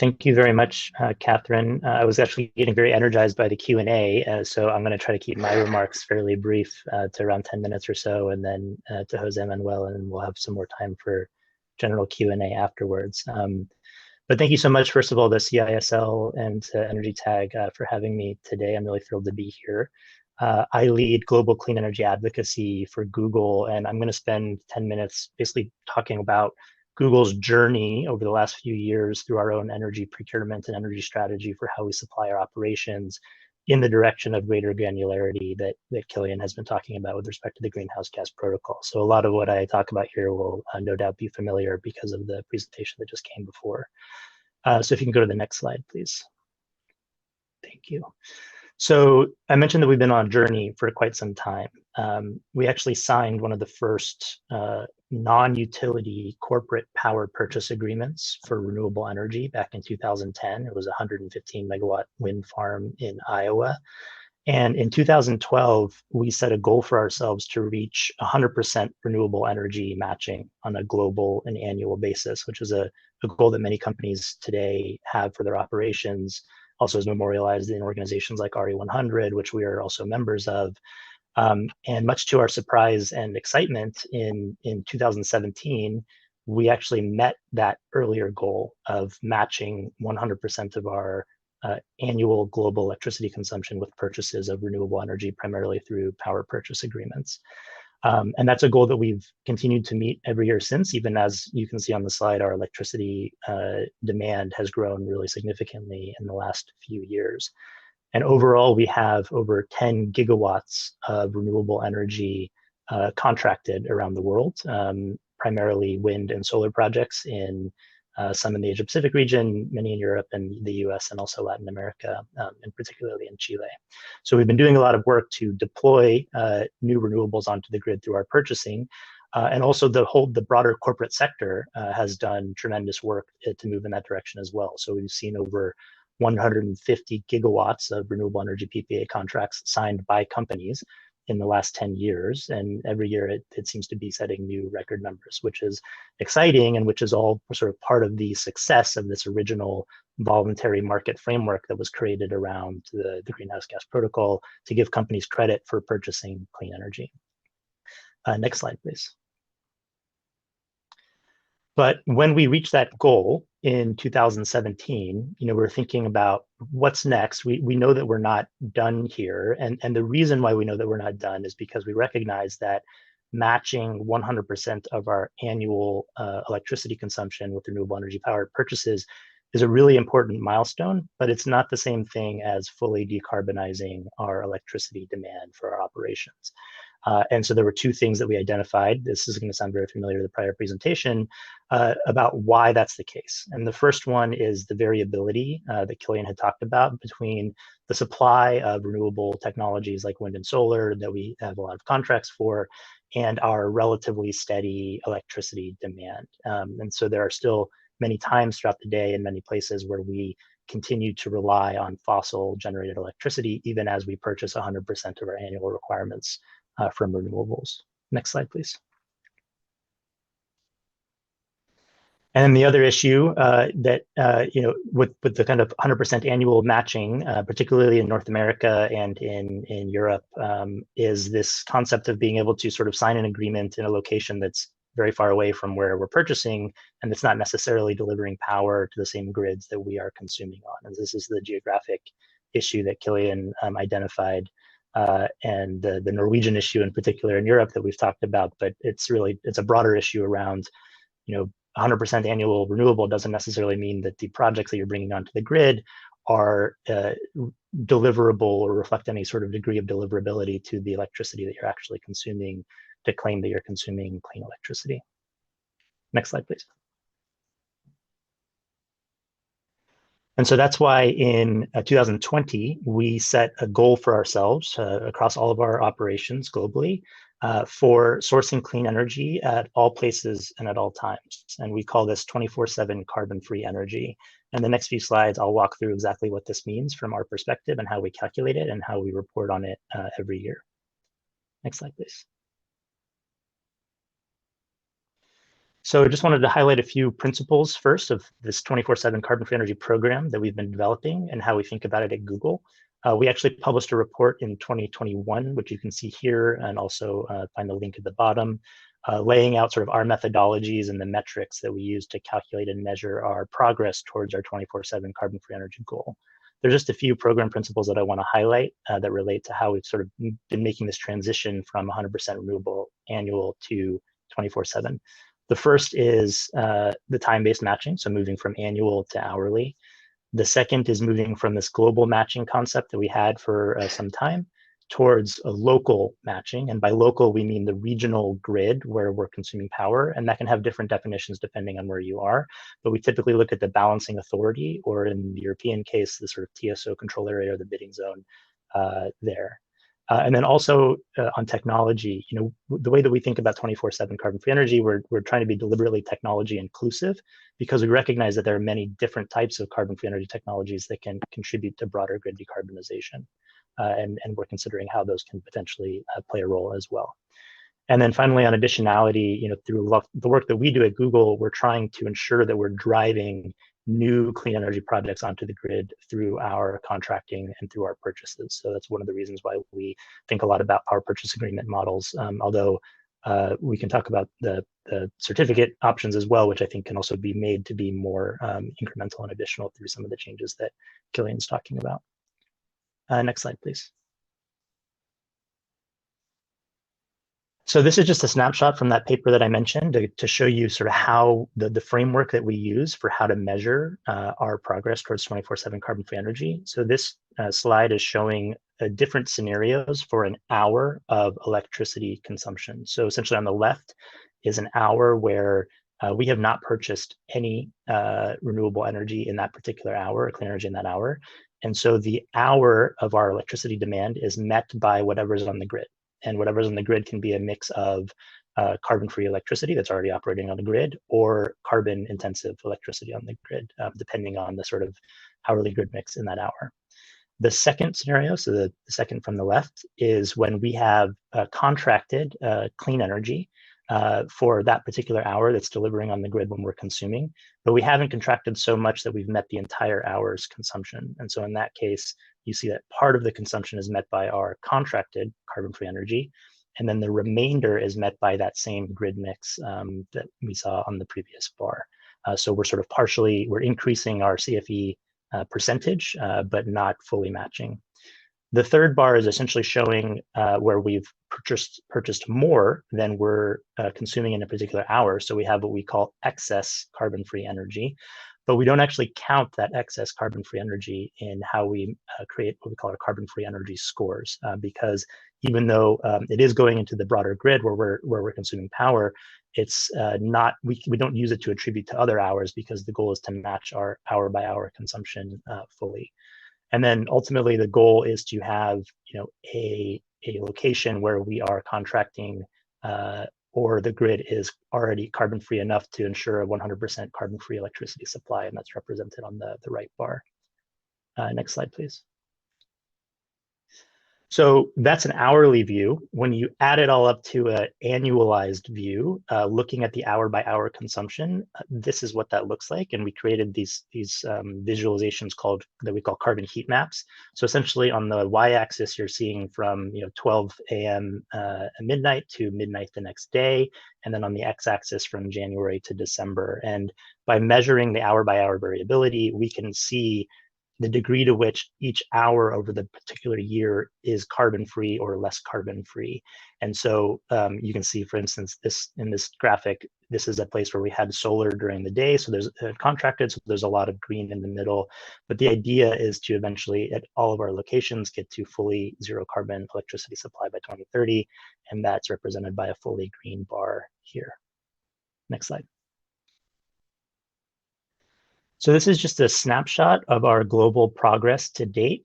Thank you very much, Catherine. I was actually getting very energized by the Q&A, so I'm going to try to keep my remarks fairly brief to around 10 minutes or so, and then to Jose Manuel, and we'll have some more time for general Q&A afterwards. But thank you so much, first of all, to CISL and to EnergyTag for having me today. I'm really thrilled to be here. I lead global clean energy advocacy for Google, and I'm going to spend 10 minutes basically talking about Google's journey over the last few years through our own energy procurement and energy strategy for how we supply our operations in the direction of greater granularity that Killian has been talking about with respect to the greenhouse gas protocol. So a lot of what I talk about here will no doubt be familiar because of the presentation that just came before. So if you can go to the next slide, please. Thank you. So I mentioned that we've been on a journey for quite some time. We actually signed one of the first non-utility corporate power purchase agreements for renewable energy back in 2010. It was a 115 megawatt wind farm in Iowa. And in 2012, we set a goal for ourselves to reach 100% renewable energy matching on a global and annual basis, which is a goal that many companies today have for their operations. Also is memorialized in organizations like RE100, which we are also members of. And much to our surprise and excitement, in 2017, we actually met that earlier goal of matching 100% of our annual global electricity consumption with purchases of renewable energy, primarily through power purchase agreements. And that's a goal that we've continued to meet every year since, even as you can see on the slide, our electricity demand has grown really significantly in the last few years. And overall, we have over 10 gigawatts of renewable energy contracted around the world, primarily wind and solar projects in some in the Asia Pacific region, many in Europe and the US, and also Latin America, and particularly in Chile. So we've been doing a lot of work to deploy new renewables onto the grid through our purchasing. And also the broader corporate sector has done tremendous work to move in that direction as well. So we've seen over 150 gigawatts of renewable energy PPA contracts signed by companies in the last 10 years. And every year it seems to be setting new record numbers, which is exciting, and which is all sort of part of the success of this original voluntary market framework that was created around the greenhouse gas protocol to give companies credit for purchasing clean energy. Next slide, please. But when we reached that goal in 2017, we're thinking about what's next. We know that we're not done here. And the reason why we know that we're not done is because we recognize that matching 100% of our annual electricity consumption with renewable energy power purchases is a really important milestone, but it's not the same thing as fully decarbonizing our electricity demand for our operations. And so there were two things that we identified. This is going to sound very familiar to the prior presentation about why that's the case. And the first one is the variability that Killian had talked about between the supply of renewable technologies like wind and solar that we have a lot of contracts for, and our relatively steady electricity demand. And so there are still many times throughout the day in many places where we continue to rely on fossil generated electricity, even as we purchase 100% of our annual requirements from renewables. Next slide, please. And then the other issue that, with the kind of 100% annual matching, particularly in North America and in Europe, is this concept of being able to sort of sign an agreement in a location that's very far away from where we're purchasing, and it's not necessarily delivering power to the same grids that we are consuming on. And this is the geographic issue that Killian identified. And the Norwegian issue in particular in Europe that we've talked about, but it's a broader issue around, 100% annual renewable doesn't necessarily mean that the projects that you're bringing onto the grid are deliverable or reflect any sort of degree of deliverability to the electricity that you're actually consuming to claim that you're consuming clean electricity. Next slide, please. And so that's why in 2020, we set a goal for ourselves across all of our operations globally for sourcing clean energy at all places and at all times. And we call this 24/7 carbon-free energy. And the next few slides, I'll walk through exactly what this means from our perspective and how we calculate it and how we report on it every year. Next slide, please. So I just wanted to highlight a few principles first of this 24/7 carbon-free energy program that we've been developing and how we think about it at Google. We actually published a report in 2021, which you can see here, and also find the link at the bottom, laying out sort of our methodologies and the metrics that we use to calculate and measure our progress towards our 24/7 carbon-free energy goal. There's just a few program principles that I want to highlight that relate to how we've sort of been making this transition from 100% renewable annual to 24/7. The first is the time-based matching, so moving from annual to hourly. The second is moving from this global matching concept that we had for some time towards a local matching. And by local, we mean the regional grid where we're consuming power. And that can have different definitions depending on where you are. But we typically look at the balancing authority, or in the European case, the sort of TSO control area or the bidding zone there. And then also on technology, the way that we think about 24/7 carbon-free energy, we're trying to be deliberately technology inclusive, because we recognize that there are many different types of carbon-free energy technologies that can contribute to broader grid decarbonization. And we're considering how those can potentially play a role as well. And then finally, on additionality, through the work that we do at Google, we're trying to ensure that we're driving new clean energy projects onto the grid through our contracting and through our purchases. So that's one of the reasons why we think a lot about power purchase agreement models, although we can talk about the certificate options as well, which I think can also be made to be more incremental and additional through some of the changes that Killian's talking about. Next slide, please. So this is just a snapshot from that paper that I mentioned to show you sort of how the framework that we use for how to measure our progress towards 24/7 carbon-free energy. So this slide is showing different scenarios for an hour of electricity consumption. So essentially on the left is an hour where we have not purchased any renewable energy in that particular hour, or clean energy in that hour. And so the hour of our electricity demand is met by whatever's on the grid. And whatever's on the grid can be a mix of carbon-free electricity that's already operating on the grid, or carbon-intensive electricity on the grid, depending on the sort of hourly grid mix in that hour. The second scenario, so the second from the left, is when we have contracted clean energy for that particular hour that's delivering on the grid when we're consuming, but we haven't contracted so much that we've met the entire hour's consumption. And so in that case, you see that part of the consumption is met by our contracted carbon-free energy, and then the remainder is met by that same grid mix that we saw on the previous bar. So we're sort of we're increasing our CFE percentage, but not fully matching. The third bar is essentially showing where we've purchased more than we're consuming in a particular hour. So we have what we call excess carbon-free energy, but we don't actually count that excess carbon-free energy in how we create what we call our carbon-free energy scores, because even though it is going into the broader grid where we're consuming power, it's not, we don't use it to attribute to other hours, because the goal is to match our hour-by-hour consumption fully. And then ultimately the goal is to have a location where we are contracting or the grid is already carbon-free enough to ensure a 100% carbon-free electricity supply, and that's represented on the right bar. Next slide, please. So that's an hourly view. When you add it all up to an annualized view, looking at the hour-by-hour consumption, this is what that looks like. And we created these visualizations that we call carbon heat maps. So essentially on the y-axis, you're seeing from 12 a.m. At midnight to midnight the next day, and then on the x-axis from January to December. And by measuring the hour-by-hour variability, we can see the degree to which each hour over the particular year is carbon-free or less carbon-free. And so you can see, for instance, in this graphic, this is a place where we had solar during the day. So there's contracted, so there's a lot of green in the middle. But the idea is to eventually, at all of our locations, get to fully zero carbon electricity supply by 2030. And that's represented by a fully green bar here. Next slide. So this is just a snapshot of our global progress to date.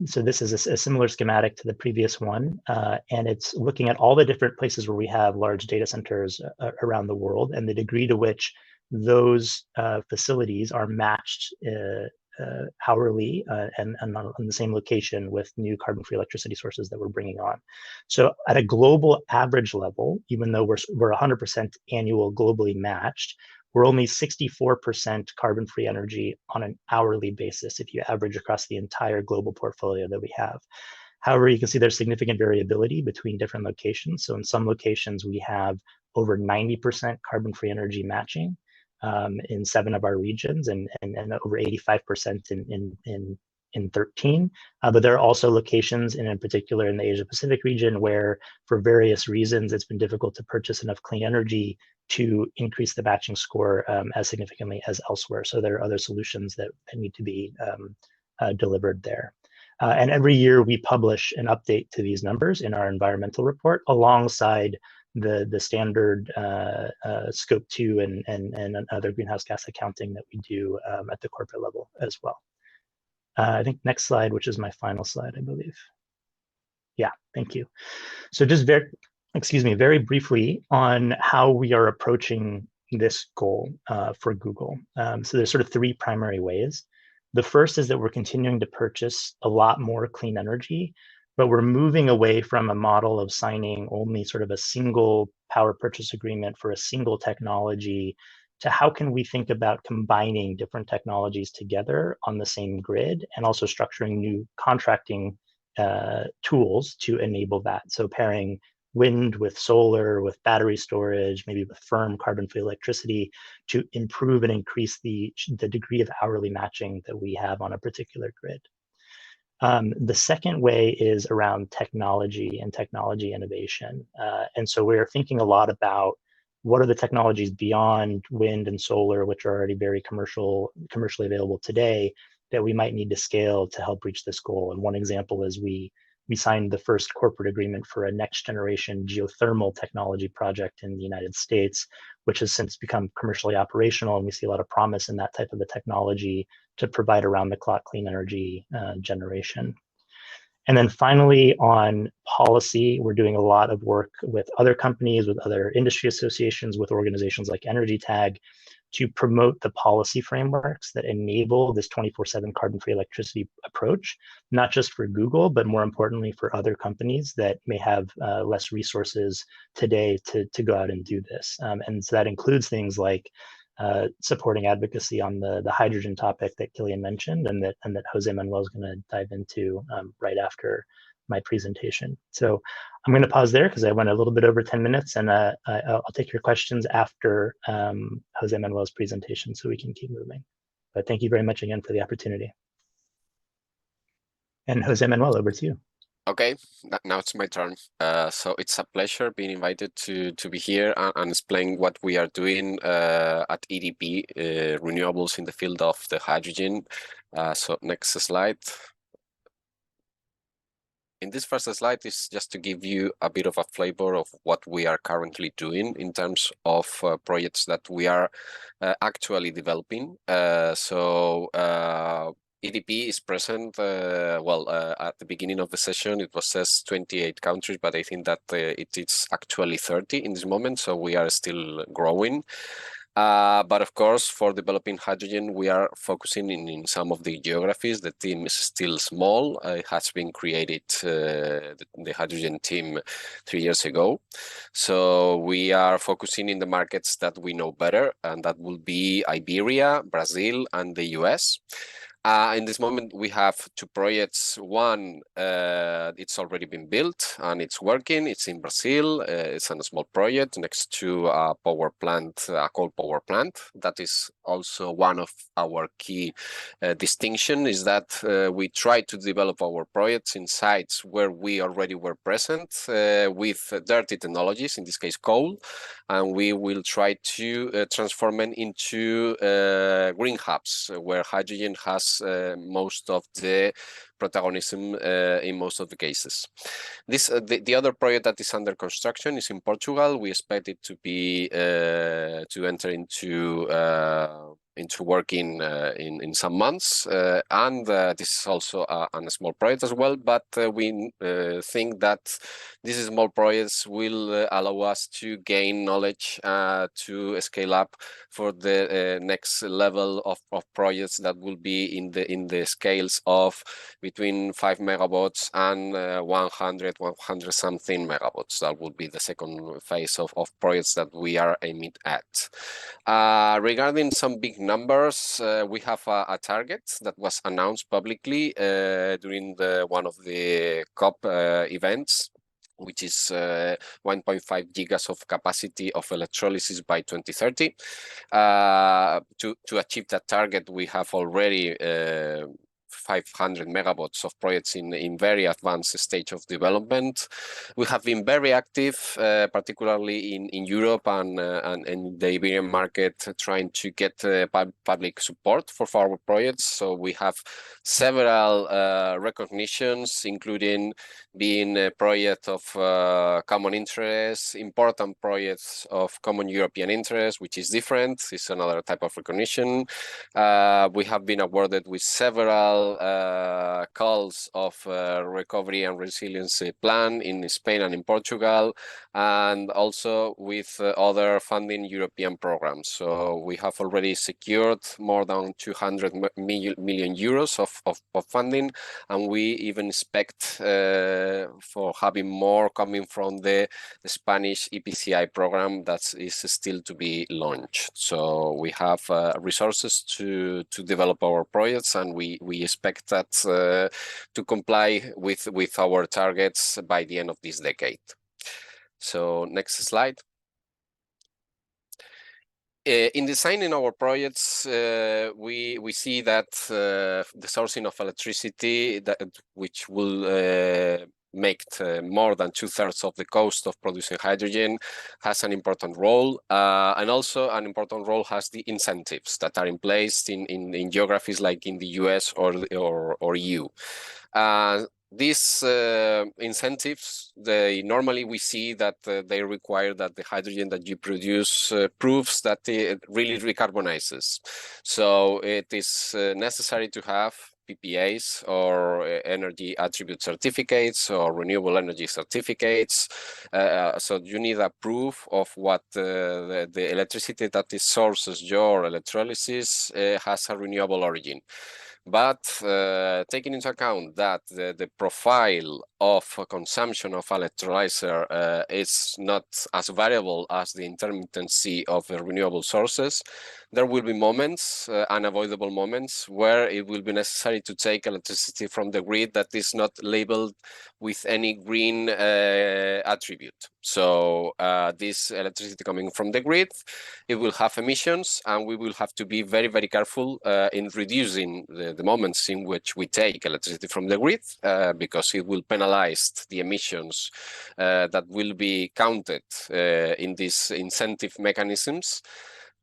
So this is a similar schematic to the previous one, and it's looking at all the different places where we have large data centers around the world and the degree to which those facilities are matched hourly and on the same location with new carbon-free electricity sources that we're bringing on. So at a global average level, even though we're 100% annual globally matched, we're only 64% carbon-free energy on an hourly basis if you average across the entire global portfolio that we have. However, you can see there's significant variability between different locations. So in some locations, we have over 90% carbon-free energy matching in 7 of our regions, and over 85% in 13. But there are also locations, and in particular in the Asia Pacific region, where for various reasons it's been difficult to purchase enough clean energy to increase the matching score as significantly as elsewhere. So there are other solutions that need to be delivered there. And every year we publish an update to these numbers in our environmental report alongside the standard scope 2 and other greenhouse gas accounting that we do at the corporate level as well. I think next slide, which is my final slide, I believe. Yeah, thank you. So just very briefly on how we are approaching this goal for Google. So there's sort of 3 primary ways. The first is that we're continuing to purchase a lot more clean energy, but we're moving away from a model of signing only sort of a single power purchase agreement for a single technology to how can we think about combining different technologies together on the same grid and also structuring new contracting tools to enable that. So pairing wind with solar, with battery storage, maybe with firm carbon-free electricity to improve and increase the degree of hourly matching that we have on a particular grid. The second way is around technology and technology innovation. And so we're thinking a lot about what are the technologies beyond wind and solar, which are already very commercially available today, that we might need to scale to help reach this goal. And one example is we signed the first corporate agreement for a next generation geothermal technology project in the United States, which has since become commercially operational. And we see a lot of promise in that type of a technology to provide around the clock clean energy generation. And then finally, on policy, we're doing a lot of work with other companies, with other industry associations, with organizations like EnergyTag to promote the policy frameworks that enable this 24/7 carbon-free electricity approach, not just for Google, but more importantly for other companies that may have less resources today to go out and do this. And so that includes things like supporting advocacy on the hydrogen topic that Killian mentioned and that Jose Manuel is going to dive into right after my presentation. So I'm going to pause there because I went a little bit over 10 minutes, and I'll take your questions after Jose Manuel's presentation so we can keep moving. But thank you very much again for the opportunity. And Jose Manuel, over to you. Okay, now it's my turn. So it's a pleasure being invited to be here and explain what we are doing at EDP, renewables in the field of the hydrogen. So next slide. In this first slide is just to give you a bit of a flavor of what we are currently doing in terms of projects that we are actually developing. EDP is present, at the beginning of the session, it was says 28 countries, but I think that it is actually 30 in this moment, so we are still growing. But of course, for developing hydrogen, we are focusing in some of the geographies. The team is still small. It has been created, the hydrogen team 3 years ago. So we are focusing in the markets that we know better, and that will be Iberia, Brazil, and the US. In this moment, we have 2 projects. One, it's already been built and it's working. It's in Brazil. It's a small project next to a power plant, a coal power plant. That is also one of our key distinction is that we try to develop our projects in sites where we already were present with dirty technologies, in this case coal, and we will try to transform it into green hubs where hydrogen has most of the protagonism in most of the cases. This the other project that is under construction is in Portugal. We expect it to be to enter into into working in some months, and this is also a small project as well, but we think that these small projects will allow us to gain knowledge to scale up for the next level of projects that will be in the scales of between 5 megawatts and 100 something megawatts. That would be the second phase of projects that we are aiming at. Regarding some big numbers, we have a target that was announced publicly during one of the COP events, which is 1.5 gigas of capacity of electrolysis by 2030. To achieve that target, we have already 500 megawatts of projects in very advanced stage of development. We have been very active, particularly in Europe and in the Iberian market, trying to get public support for our projects. So we have several recognitions, including being a project of common interest, important projects of common European interest, which is different. It's another type of recognition. We have been awarded with several calls of recovery and resiliency plan in Spain and in Portugal, and also with other funding European programs. So we have already secured more than 200 million euros of funding, and we even expect for having more coming from the Spanish EPCI program that is still to be launched. So we have resources to develop our projects, and we expect that to comply with our targets by the end of this decade. So next slide. In designing our projects, we see that the sourcing of electricity, which will make more than 2/3 of the cost of producing hydrogen, has an important role, and also an important role has the incentives that are in place in geographies like in the US or EU. These incentives, normally we see that they require that the hydrogen that you produce proves that it really decarbonizes. So it is necessary to have PPAs or energy attribute certificates or renewable energy certificates. So you need a proof of what the electricity that is sources your electrolysis has a renewable origin. But taking into account that the profile of consumption of electrolyzer is not as variable as the intermittency of the renewable sources, there will be moments, unavoidable moments, where it will be necessary to take electricity from the grid that is not labeled with any green attribute. So this electricity coming from the grid, it will have emissions, and we will have to be very, very careful in reducing the moments in which we take electricity from the grid, because it will penalize the emissions that will be counted in these incentive mechanisms.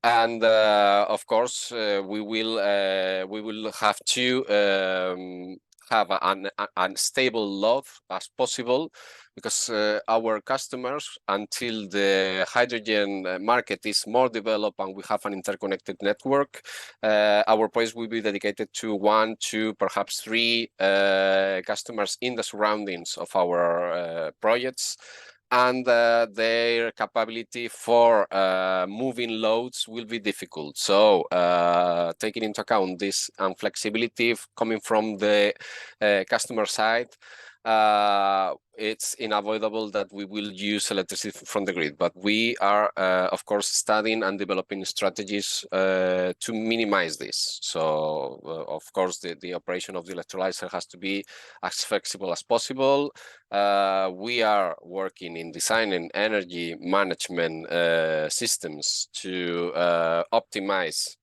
And of course, we will have to have an unstable load as possible, because our customers, until the hydrogen market is more developed and we have an interconnected network, our projects will be dedicated to 1, 2, perhaps 3 customers in the surroundings of our projects. And their capability for moving loads will be difficult. So taking into account this flexibility coming from the customer side, it's unavoidable that we will use electricity from the grid. But we are, of course, studying and developing strategies to minimize this. So, of course, the operation of the electrolyzer has to be as flexible as possible. We are working in designing energy management systems to optimize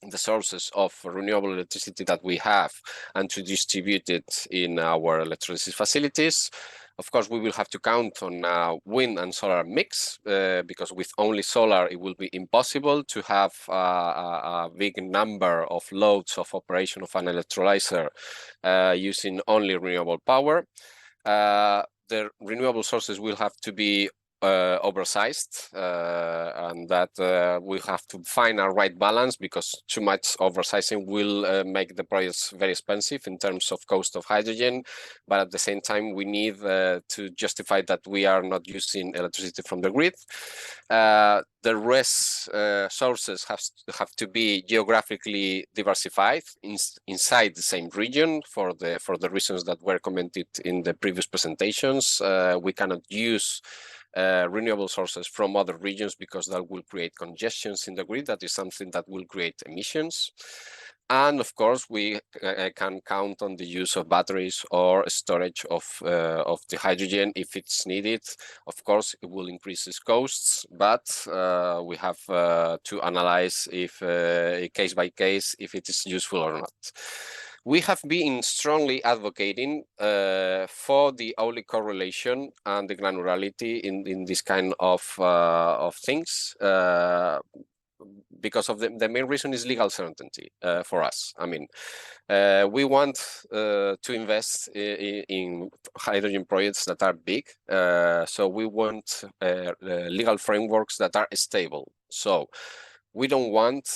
the sources of renewable electricity that we have and to distribute it in our electrolysis facilities. Of course, we will have to count on a wind and solar mix, because with only solar, it will be impossible to have a big number of loads of operation of an electrolyzer using only renewable power. The renewable sources will have to be oversized, and that we have to find a right balance, because too much oversizing will make the projects very expensive in terms of cost of hydrogen. But at the same time, we need to justify that we are not using electricity from the grid. The rest sources have to be geographically diversified inside the same region for the reasons that were commented in the previous presentations. We cannot use renewable sources from other regions, because that will create congestions in the grid. That is something that will create emissions. And of course, we can count on the use of batteries or storage of the hydrogen if it's needed. Of course, it will increase its costs, but we have to analyze if case by case if it is useful or not. We have been strongly advocating for the Aulic correlation and the granularity in this kind of things. Because of the main reason is legal certainty for us. I mean, we want to invest in hydrogen projects that are big. So we want legal frameworks that are stable. So we don't want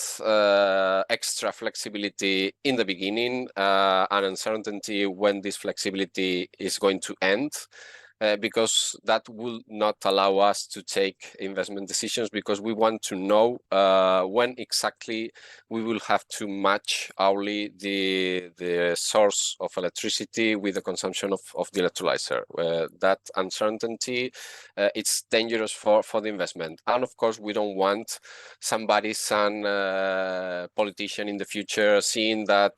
extra flexibility in the beginning and uncertainty when this flexibility is going to end. Because that will not allow us to take investment decisions, because we want to know when exactly we will have to match hourly the source of electricity with the consumption of the electrolyzer. That uncertainty, it's dangerous for the investment. And of course, we don't want some politician in the future seeing that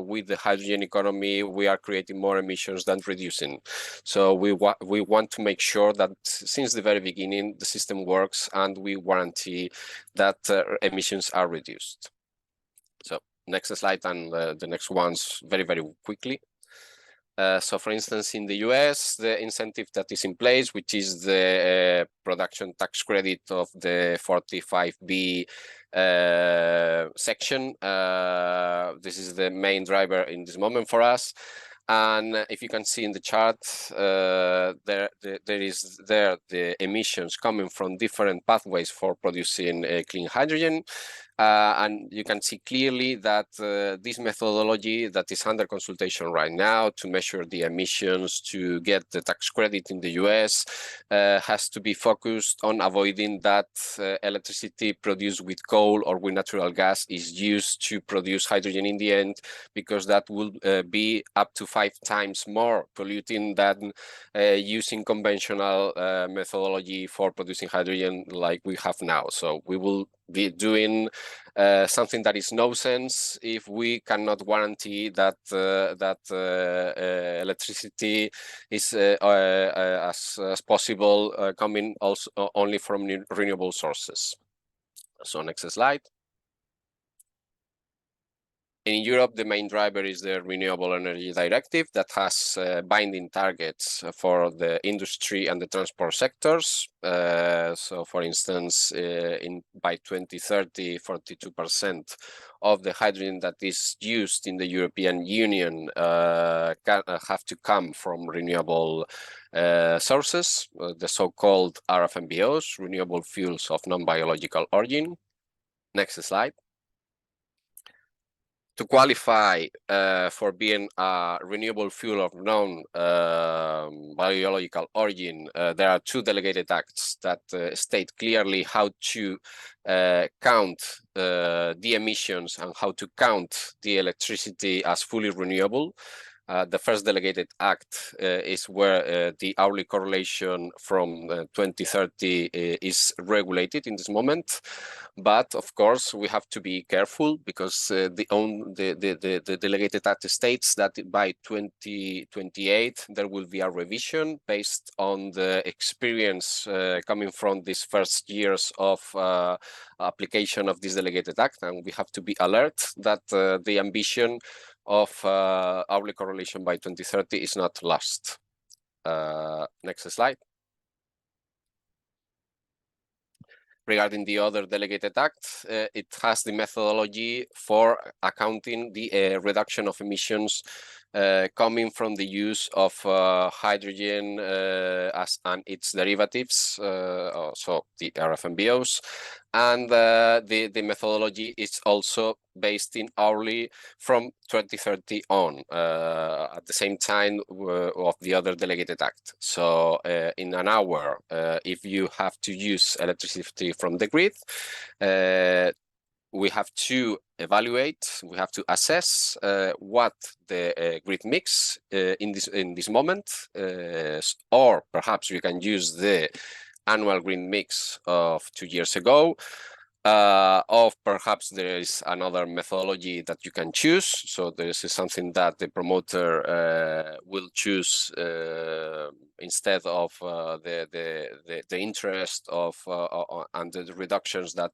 with the hydrogen economy, we are creating more emissions than reducing. So we want to make sure that since the very beginning, the system works and we guarantee that emissions are reduced. So next slide, and the next ones very, very quickly. So for instance, in the US, the incentive that is in place, which is the production tax credit of the 45B section, this is the main driver in this moment for us. And if you can see in the chart, there is the emissions coming from different pathways for producing clean hydrogen. And you can see clearly that this methodology that is under consultation right now to measure the emissions to get the tax credit in the US has to be focused on avoiding that electricity produced with coal or with natural gas is used to produce hydrogen in the end, because that will be up to 5 times more polluting than using conventional methodology for producing hydrogen like we have now. So we will be doing something that is nonsense if we cannot guarantee that electricity is as possible coming also only from renewable sources. So next slide. In Europe, the main driver is the Renewable Energy Directive that has binding targets for the industry and the transport sectors. So for instance, by 2030, 42% of the hydrogen that is used in the European Union have to come from renewable sources, the so-called RFNBOs, renewable fuels of non-biological origin. Next slide. To qualify for being a renewable fuel of non-biological origin, there are 2 delegated acts that state clearly how to count the emissions and how to count the electricity as fully renewable. The first delegated act is where the hourly correlation from 2030 is regulated in this moment. But of course, we have to be careful, because the delegated act states that by 2028, there will be a revision based on the experience coming from these first years of application of this delegated act. And we have to be alert that the ambition of hourly correlation by 2030 is not lost. Next slide. Regarding the other delegated act, it has the methodology for accounting the reduction of emissions coming from the use of hydrogen and its derivatives, so the RFNBOs. And the methodology is also based in hourly from 2030 on, at the same time of the other delegated act. So in an hour, if you have to use electricity from the grid, we have to evaluate, we have to assess what the grid mix in this moment, or perhaps we can use the annual grid mix of 2 years ago, or perhaps there is another methodology that you can choose. So this is something that the promoter will choose instead of the interest of and the reductions that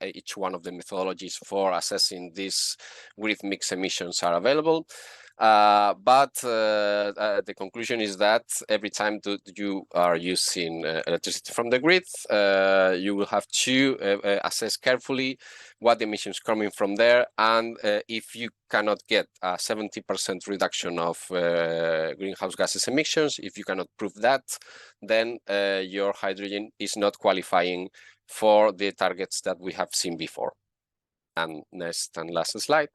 each one of the methodologies for assessing these grid mix emissions are available. But the conclusion is that every time that you are using electricity from the grid, you will have to assess carefully what the emissions coming from there, and if you cannot get a 70% reduction of greenhouse gases emissions, if you cannot prove that, then your hydrogen is not qualifying for the targets that we have seen before. And next and last slide.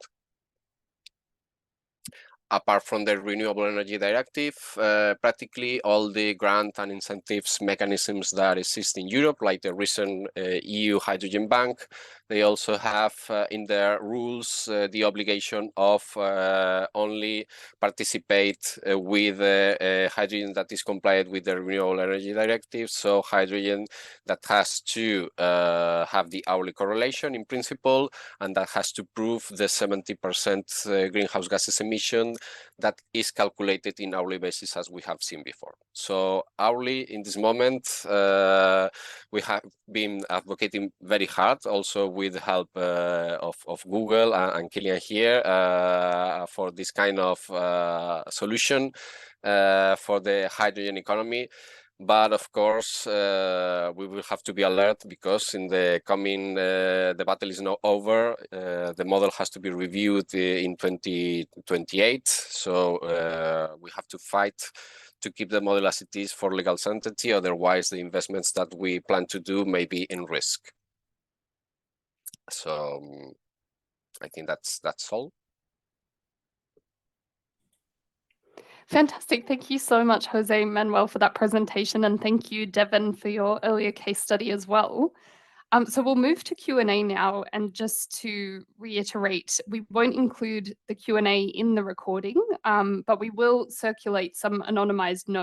Apart from the Renewable Energy Directive, practically all the grant and incentives mechanisms that exist in Europe, like the recent EU Hydrogen Bank, they also have in their rules the obligation of only participate with hydrogen that is compliant with the Renewable Energy Directive. So hydrogen that has to have the hourly correlation in principle, and that has to prove the 70% greenhouse gases emission that is calculated in hourly basis, as we have seen before. So hourly in this moment, we have been advocating very hard, also with the help of Google and Kilian here, for this kind of solution for the hydrogen economy. But of course, we will have to be alert, because in the coming, the battle is not over. The model has to be reviewed in 2028. So we have to fight to keep the model as it is for legal certainty. Otherwise, the investments that we plan to do may be in risk. So I think that's all. Fantastic. Thank you so much, Jose Manuel, for that presentation. And thank you, Devin, for your earlier case study as well. So we'll move to Q&A now. And just to reiterate, we won't include the Q&A in the recording, but we will circulate some anonymized notes